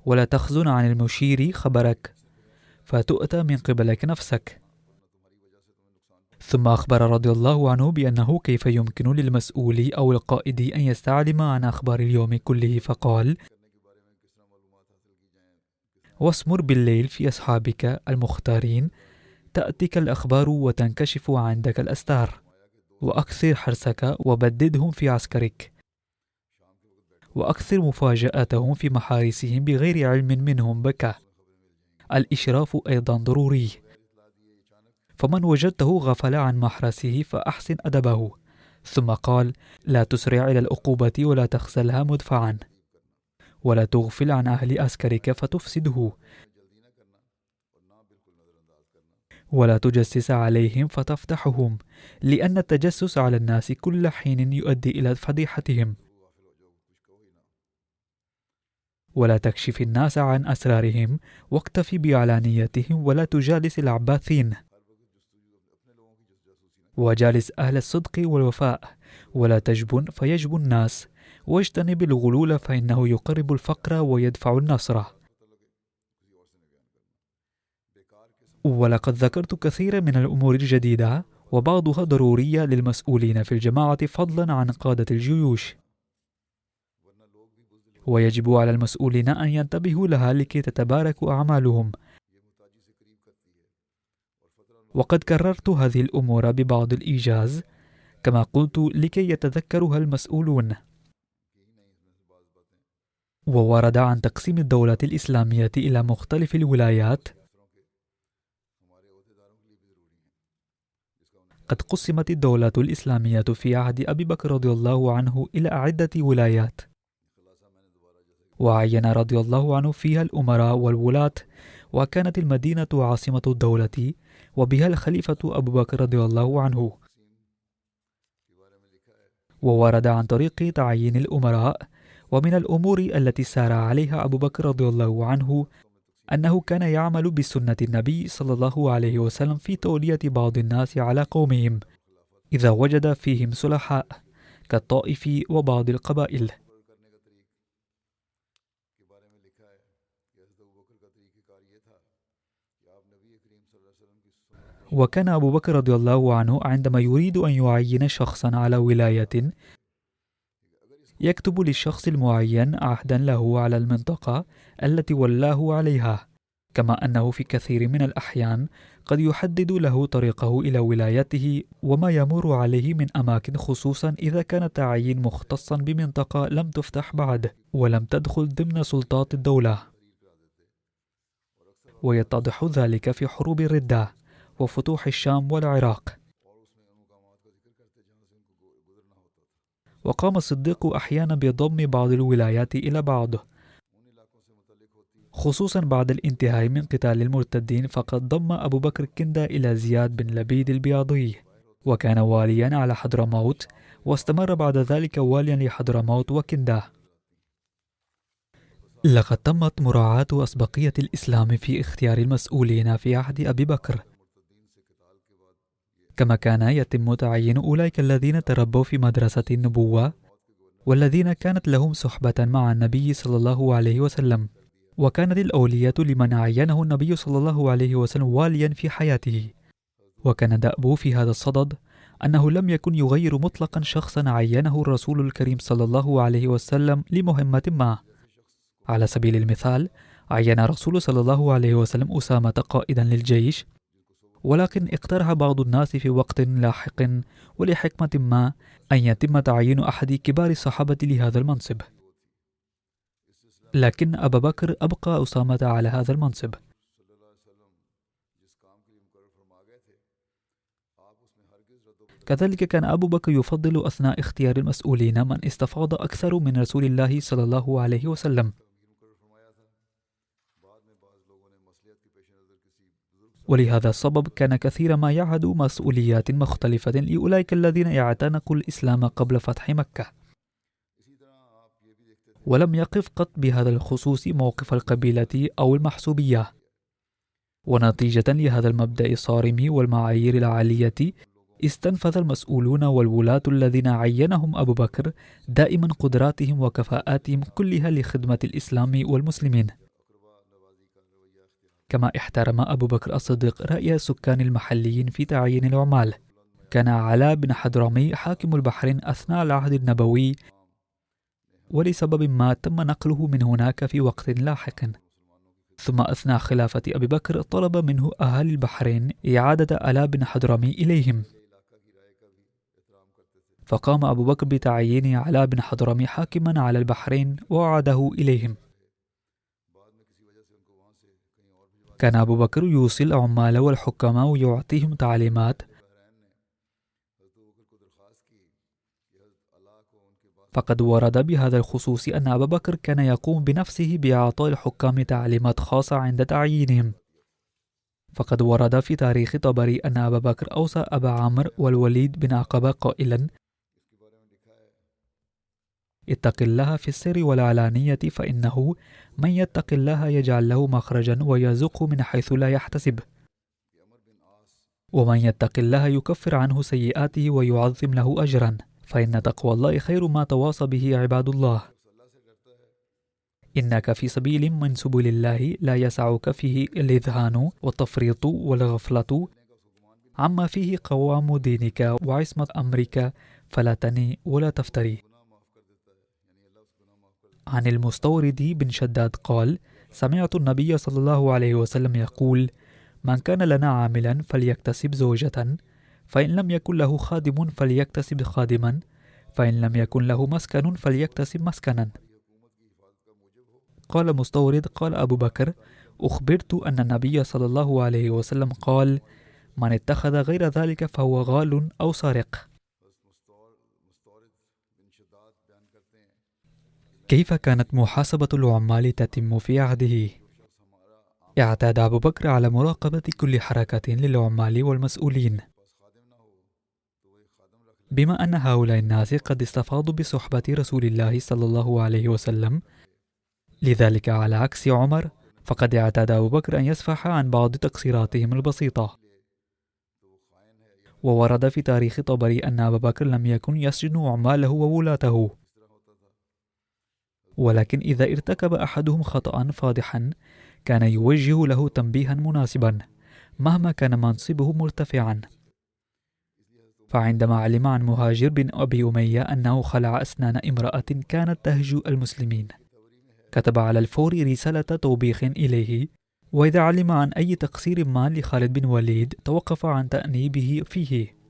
ولا تخزن عن المشير خبرك فتؤتى من قبلك نفسك. ثم أخبر رضي الله عنه بأنه كيف يمكن للمسؤول أو القائد أن يستعلم عن أخبار اليوم كله، فقال: واسمر بالليل في أصحابك المختارين تأتيك الأخبار وتنكشف عندك الأستار. وأكثر حرصك وبددهم في عسكرك، وأكثر مفاجأتهم في محارسهم بغير علم منهم بك. الإشراف أيضا ضروري، فمن وجدته غفل عن محرسه فأحسن أدبه. ثم قال: لا تسرع إلى العقوبة ولا تخذلها مدفعا، ولا تغفل عن أهل عسكرك فتفسده، ولا تجسس عليهم فتفتحهم، لأن التجسس على الناس كل حين يؤدي إلى فضيحتهم. ولا تكشف الناس عن أسرارهم، واكتفي بعلانيتهم، ولا تجالس العباثين، وجالس أهل الصدق والوفاء، ولا تجبن فيجبن الناس، واجتنب الغلول فإنه يقرب الفقر ويدفع النصر. ولقد ذكرت كثيرا من الأمور الجديدة، وبعضها ضرورية للمسؤولين في الجماعة فضلا عن قادة الجيوش، ويجب على المسؤولين أن ينتبهوا لها لكي تتبارك أعمالهم. وقد كررت هذه الأمور ببعض الإيجاز، كما قلت لكي يتذكرها المسؤولون. وورد عن تقسيم الدولة الإسلامية إلى مختلف الولايات. قد قسمت الدولة الإسلامية في عهد أبي بكر رضي الله عنه إلى عدة ولايات، وعين رضي الله عنه فيها الأمراء والولاة، وكانت المدينة عاصمة الدولة، وبها الخليفة أبو بكر رضي الله عنه. وورد عن طريق تعيين الأمراء، ومن الأمور التي سار عليها أبو بكر رضي الله عنه أنه كان يعمل بسنة النبي صلى الله عليه وسلم في تولية بعض الناس على قومهم إذا وجد فيهم صلحاء كالطائف وبعض القبائل. وكان أبو بكر رضي الله عنه عندما يريد أن يعين شخصا على ولاية يكتب للشخص المعين عهدا له على المنطقة التي ولاه عليها، كما أنه في كثير من الأحيان قد يحدد له طريقه إلى ولايته وما يمر عليه من أماكن، خصوصا إذا كان التعيين مختصا بمنطقة لم تفتح بعد ولم تدخل ضمن سلطات الدولة. ويتضح ذلك في حروب الردة وفتوح الشام والعراق. وقام الصديق أحيانا بضم بعض الولايات إلى بعض، خصوصا بعد الانتهاء من قتال المرتدين، فقد ضم أبو بكر كندة إلى زياد بن لبيد البياضي، وكان واليا على حضرموت، واستمر بعد ذلك واليا لحضرموت وكندة. لقد تمت مراعاة أسبقية الإسلام في اختيار المسؤولين في عهد أبي بكر، كما كان يتم تعيين أولئك الذين تربوا في مدرسة النبوة والذين كانت لهم صحبة مع النبي صلى الله عليه وسلم. وكانت الأولية لمن عينه النبي صلى الله عليه وسلم واليا في حياته. وكان دأبه في هذا الصدد أنه لم يكن يغير مطلقا شخصا عينه الرسول الكريم صلى الله عليه وسلم لمهمة ما. على سبيل المثال، عين الرسول صلى الله عليه وسلم أسامة قائدا للجيش، ولكن اقترح بعض الناس في وقت لاحق ولحكمة ما أن يتم تعيين أحد كبار الصحابة لهذا المنصب، لكن أبا بكر أبقى أسامة على هذا المنصب. كذلك كان أبو بكر يفضل أثناء اختيار المسؤولين من استفاض أكثر من رسول الله صلى الله عليه وسلم. ولهذا السبب كان كثيرا ما يعهد مسؤوليات مختلفة لأولئك الذين اعتنقوا الإسلام قبل فتح مكة، ولم يقف قط بهذا الخصوص موقف القبيلة أو المحسوبية. ونتيجة لهذا المبدأ الصارم والمعايير العالية، استنفذ المسؤولون والولاة الذين عينهم أبو بكر دائما قدراتهم وكفاءاتهم كلها لخدمة الإسلام والمسلمين. كما احترم أبو بكر الصديق رأي السكان المحليين في تعيين العمال. كان علاء بن حضرمي حاكم البحرين أثناء العهد النبوي، ولسبب ما تم نقله من هناك في وقت لاحق. ثم أثناء خلافة أبي بكر طلب منه أهالي البحرين إعادة علاء بن حضرمي إليهم. فقام أبو بكر بتعيين علاء بن حضرمي حاكما على البحرين ووعده إليهم. كان أبو بكر يوصي العمال والحكماء ويعطيهم تعليمات، فقد ورد بهذا الخصوص أن أبا بكر كان يقوم بنفسه بإعطاء الحكام تعليمات خاصة عند تعيينهم. فقد ورد في تاريخ طبري أن أبا بكر أوصى أبا عمرو والوليد بن عقبة قائلا: اتق الله في السر والعلانية، فإنه من يتق الله يجعل له مخرجا ويرزقه من حيث لا يحتسب، ومن يتق الله يكفر عنه سيئاته ويعظم له أجرا، فإن تقوى الله خير ما تواصى به عباد الله. إنك في سبيل من سبل الله لا يسعك فيه الإذهان والتفريط والغفلة عما فيه قوام دينك وعصمة أمرك، فلا تني ولا تفتري. عن المستورد بن شداد قال: سمعت النبي صلى الله عليه وسلم يقول: من كان لنا عاملا فليكتسب زوجة، فإن لم يكن له خادم فليكتسب خادما، فإن لم يكن له مسكن فليكتسب مسكنا. قال مستورد: قال أبو بكر: أخبرت أن النبي صلى الله عليه وسلم قال: من اتخذ غير ذلك فهو غال أو سارق. كيف كانت محاسبة العمال تتم في عهده؟ اعتاد أبو بكر على مراقبة كل حركة للعمال والمسؤولين، بما أن هؤلاء الناس قد استفاضوا بصحبة رسول الله صلى الله عليه وسلم. لذلك على عكس عمر، فقد اعتاد أبو بكر أن يسفح عن بعض تقصيراتهم البسيطة. وورد في تاريخ طبري أن أبا بكر لم يكن يسجن عماله وولاته، ولكن إذا ارتكب أحدهم خطأ فاضحا كان يوجه له تنبيها مناسبا مهما كان منصبه مرتفعا. فعندما علم عن مهاجر بن أبي أمية أنه خلع أسنان امرأة كانت تهجو المسلمين، كتب على الفور رسالة توبيخ إليه، وإذا علم عن أي تقصير ما لخالد بن وليد توقف عن تأنيبه فيه.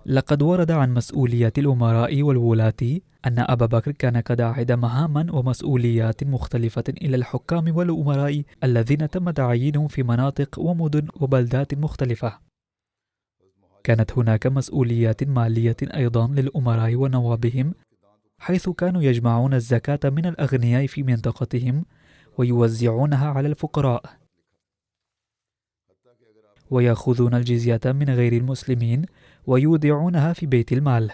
لقد ورد عن مسؤولية الأمراء والولاة أن أبا بكر كان قد عهد مهاما ومسؤوليات مختلفة إلى الحكام والأمراء الذين تم تعيينهم في مناطق ومدن وبلدات مختلفة. كانت هناك مسؤوليات مالية أيضا للأمراء ونوابهم، حيث كانوا يجمعون الزكاة من الأغنياء في منطقتهم ويوزعونها على الفقراء، ويأخذون الجزية من غير المسلمين ويودعونها في بيت المال.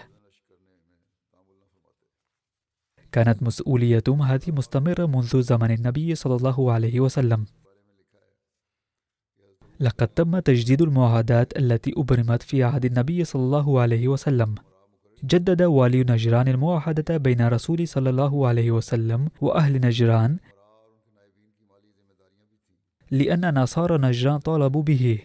كانت مسؤوليتهم هذه مستمرة منذ زمن النبي صلى الله عليه وسلم. لقد تم تجديد المعاهدات التي أبرمت في عهد النبي صلى الله عليه وسلم. جدد والي نجران المعاهدة بين رسول صلى الله عليه وسلم وأهل نجران، لأن نصارى نجران طالبوا به.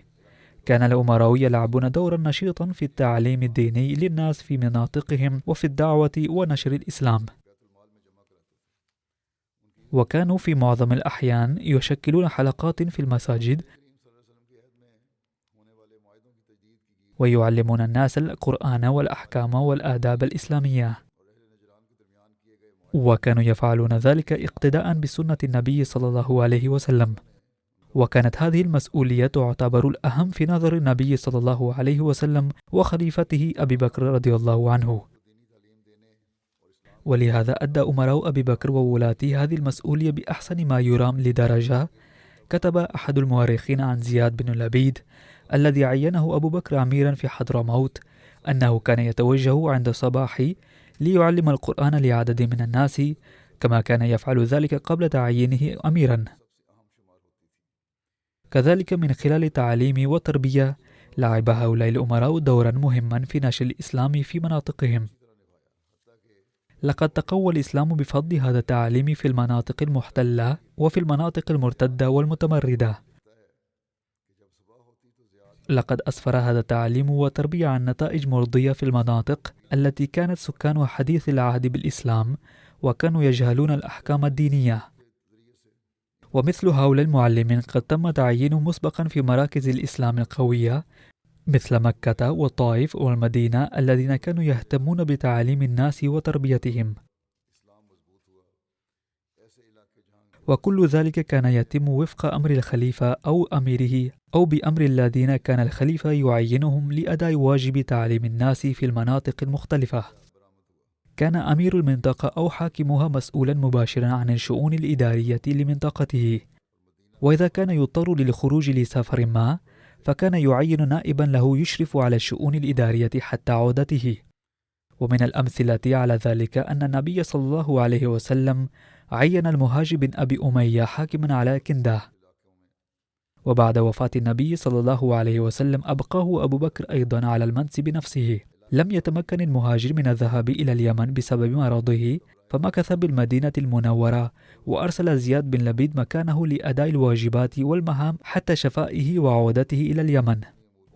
كان الأمراء يلعبون دورا نشيطا في التعليم الديني للناس في مناطقهم وفي الدعوة ونشر الإسلام، وكانوا في معظم الأحيان يشكلون حلقات في المساجد ويعلمون الناس القرآن والأحكام والآداب الإسلامية، وكانوا يفعلون ذلك اقتداء بسنة النبي صلى الله عليه وسلم. وكانت هذه المسؤولية تعتبر الأهم في نظر النبي صلى الله عليه وسلم وخليفته أبي بكر رضي الله عنه، ولهذا أدى أمراء أبي بكر وولاته هذه المسؤولية بأحسن ما يرام، لدرجة كتب أحد المؤرخين عن زياد بن لبيد الذي عينه أبو بكر أميرا في حضرموت أنه كان يتوجه عند الصباح ليعلم القرآن لعدد من الناس، كما كان يفعل ذلك قبل تعيينه أميرا. كذلك من خلال التعليم والتربية لعب هؤلاء الأمراء دورا مهما في نشر الإسلام في مناطقهم. لقد تقوى الإسلام بفضل هذا التعليم في المناطق المحتلة وفي المناطق المرتدة والمتمردة. لقد أسفر هذا التعليم والتربية عن نتائج مرضية في المناطق التي كانت سكانها حديث العهد بالإسلام وكانوا يجهلون الأحكام الدينية. ومثل هؤلاء المعلمين قد تم تعيينهم مسبقا في مراكز الإسلام القوية مثل مكة والطائف والمدينة الذين كانوا يهتمون بتعليم الناس وتربيتهم، وكل ذلك كان يتم وفق أمر الخليفة أو أميره أو بأمر الذين كان الخليفة يعينهم لأداء واجب تعليم الناس في المناطق المختلفة. كان أمير المنطقة أو حاكمها مسؤولا مباشرا عن الشؤون الإدارية لمنطقته، وإذا كان يضطر للخروج لسفر ما فكان يعين نائبا له يشرف على الشؤون الإدارية حتى عودته. ومن الأمثلة على ذلك أن النبي صلى الله عليه وسلم عين المهاجر بن أبي أمية حاكما على كنده، وبعد وفاة النبي صلى الله عليه وسلم أبقاه أبو بكر أيضا على المنصب نفسه. لم يتمكن المهاجر من الذهاب إلى اليمن بسبب مرضه، فمكث بالمدينة المنورة، وأرسل زياد بن لبيد مكانه لأداء الواجبات والمهام حتى شفائه وعودته إلى اليمن،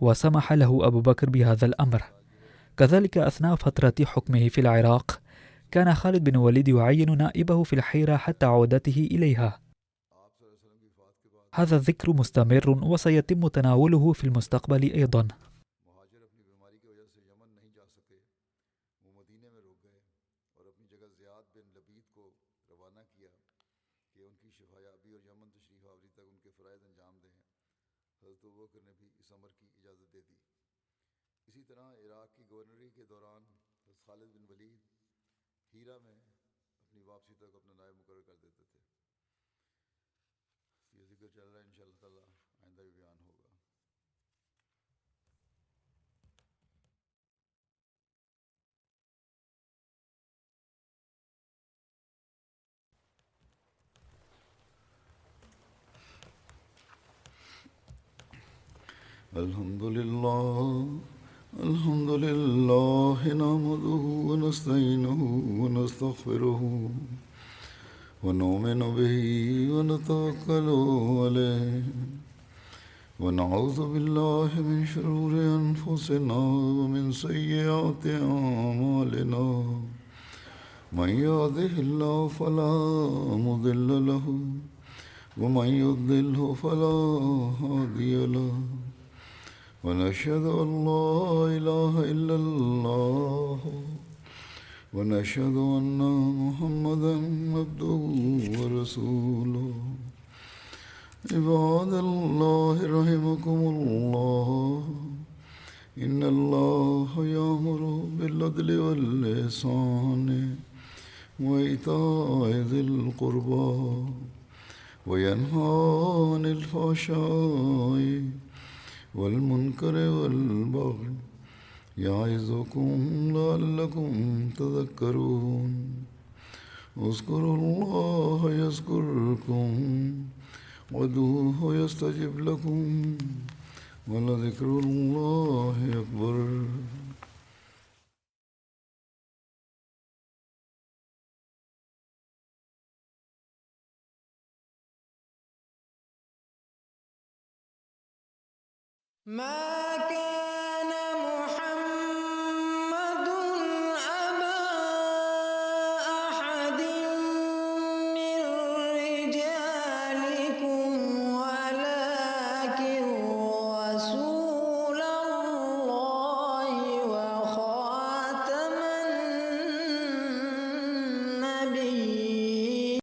وسمح له أبو بكر بهذا الأمر. كذلك أثناء فترة حكمه في العراق كان خالد بن وليد يعين نائبه في الحيرة حتى عودته إليها. هذا الذكر مستمر وسيتم تناوله في المستقبل أيضا. الحمد لله الحمد لله نحمده ونستعينه ونستغفره ونؤمن به ونتوكل عليه ونعوذ بالله من شرور أنفسنا ومن سيئات أعمالنا. من يهده الله فلا مضل له ومن يضلله فلا هادي له. ونشهد أن لا إله إلا الله ونشهد أن محمدا عبده ورسوله. عباد الله رحمكم الله، إن الله يأمر بالعدل والإحسان وإيتاء ذي القربى وينهى عن الفحشاء والمنكر والبغي يعظكم لعلكم تذكرون. اذكروا الله يذكركم وادعوه يستجب لكم ولذكر الله أكبر. ما كان